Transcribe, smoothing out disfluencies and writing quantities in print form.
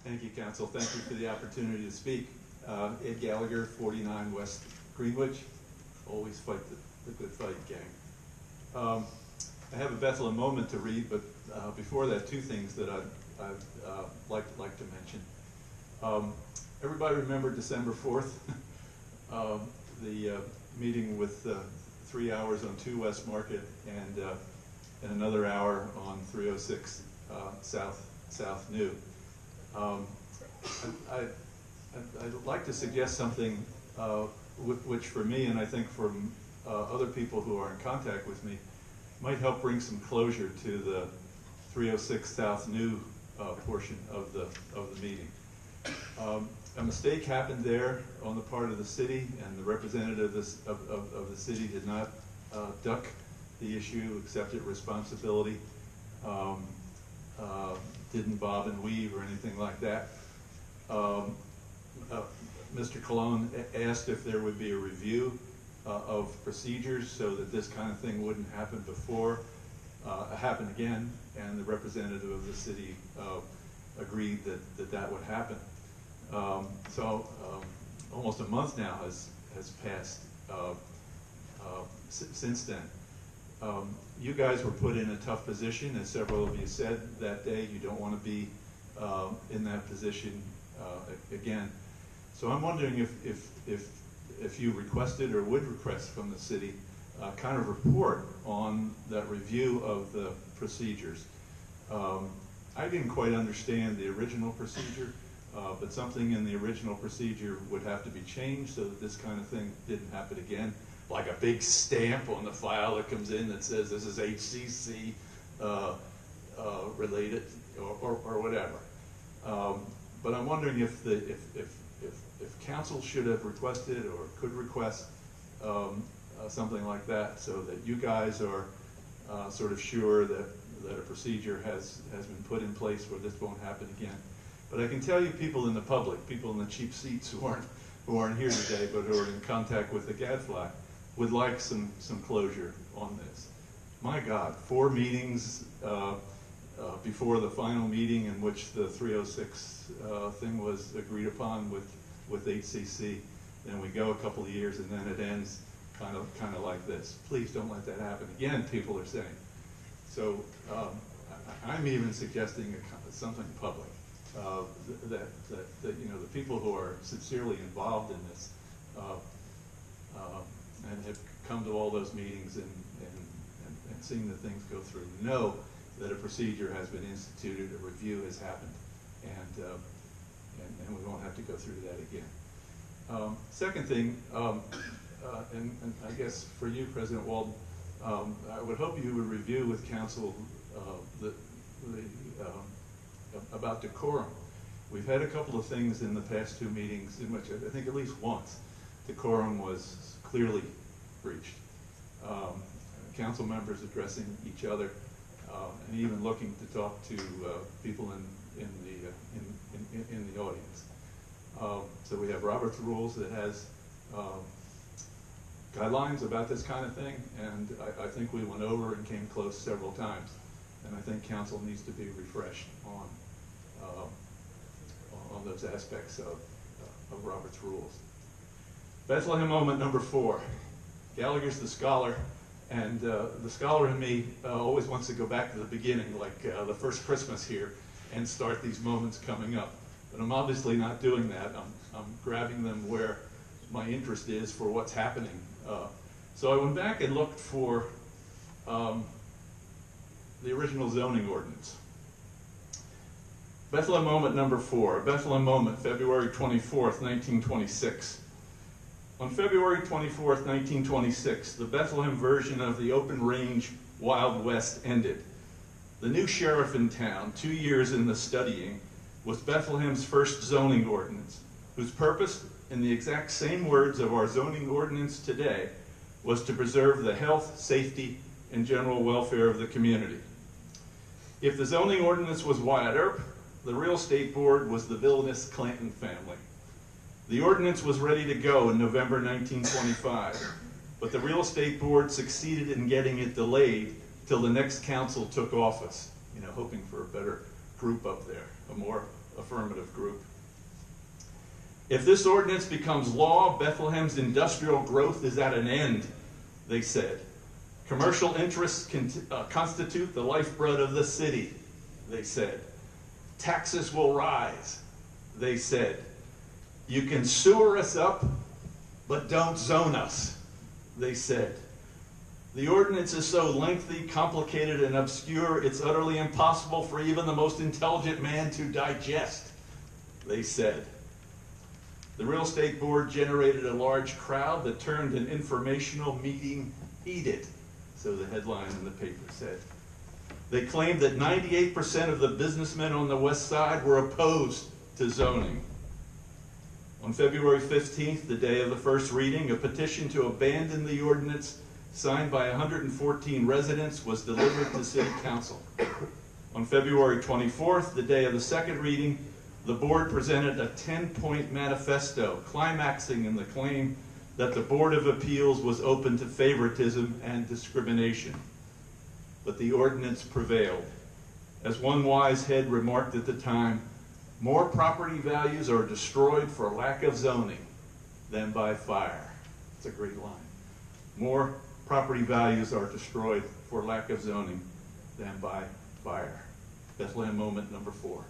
Thank you, Council. Thank you for the opportunity to speak. Ed Gallagher, 49 West Greenwich. Always fight the good fight, gang. I have a Bethlehem moment to read, but before that, two things that I'd like to mention. Everybody remember December 4th? The meeting with 3 hours on 2 West Market and another hour on 306 South New. I'd like to suggest something which for me, and I think for other people who are in contact with me, might help bring some closure to the 306 South New portion of the meeting. A mistake happened there on the part of the city, and the representative of the city did not duck the issue, accepted responsibility, didn't bob and weave or anything like that. Mr. Colon asked if there would be a review of procedures so that this kind of thing wouldn't happen happen again, and the representative of the city agreed that would happen. So almost a month now has passed since then. You guys were put in a tough position, as several of you said that day. You don't want to be in that position again. So I'm wondering if you requested or would request from the city kind of report on that review of the procedures. I didn't quite understand the original procedure, but something in the original procedure would have to be changed so that this kind of thing didn't happen again. Like a big stamp on the file that comes in that says this is HCC related or whatever. But I'm wondering if council should have requested or could request something like that, so that you guys are sort of sure that a procedure has been put in place where this won't happen again. But I can tell you, people in the public, people in the cheap seats who aren't here today, but who are in contact with the Gadfly, would like some closure on this. My God, 4 meetings before the final meeting in which the 306 thing was agreed upon with HCC. Then we go a couple of years, and then it ends kind of like this. Please don't let that happen again, people are saying. So I'm even suggesting something public, that you know, the people who are sincerely involved in this and have come to all those meetings and seen the things go through, know that a procedure has been instituted, a review has happened, and we won't have to go through that again. Second thing, and I guess for you, President Walden, I would hope you would review with council about decorum. We've had a couple of things in the past 2 meetings in which I think at least once decorum was clearly breached. Council members addressing each other and even looking to talk to people in the audience. So we have Robert's Rules that has guidelines about this kind of thing, and I think we went over and came close several times, and I think council needs to be refreshed on those aspects of Robert's Rules. Bethlehem moment number 4. Gallagher's the scholar, and the scholar in me always wants to go back to the beginning, like the first Christmas here, and start these moments coming up. But I'm obviously not doing that. I'm grabbing them where my interest is for what's happening. So I went back and looked for the original zoning ordinance. Bethlehem moment number 4, Bethlehem moment, February 24th, 1926. On February 24th, 1926, the Bethlehem version of the open range Wild West ended. The new sheriff in town, 2 years in the studying, was Bethlehem's first zoning ordinance, whose purpose, in the exact same words of our zoning ordinance today, was to preserve the health, safety, and general welfare of the community. If the zoning ordinance was Wyatt Earp, the real estate board was the villainous Clanton family. The ordinance was ready to go in November 1925, but the real estate board succeeded in getting it delayed till the next council took office, hoping for a better group up there, a more affirmative group. If this ordinance becomes law, Bethlehem's industrial growth is at an end, they said. Commercial interests constitute the lifeblood of the city, they said. Taxes will rise, they said. You can sewer us up, but don't zone us, they said. The ordinance is so lengthy, complicated, and obscure, it's utterly impossible for even the most intelligent man to digest, they said. The real estate board generated a large crowd that turned an informational meeting heated, so the headline in the paper said. They claimed that 98% of the businessmen on the west side were opposed to zoning. On February 15th, the day of the first reading, a petition to abandon the ordinance signed by 114 residents was delivered to City Council. On February 24th, the day of the second reading, the board presented a 10-point manifesto, climaxing in the claim that the Board of Appeals was open to favoritism and discrimination. But the ordinance prevailed. As one wise head remarked at the time, more property values are destroyed for lack of zoning than by fire. It's a great line. More property values are destroyed for lack of zoning than by fire. Bethlehem moment number 4.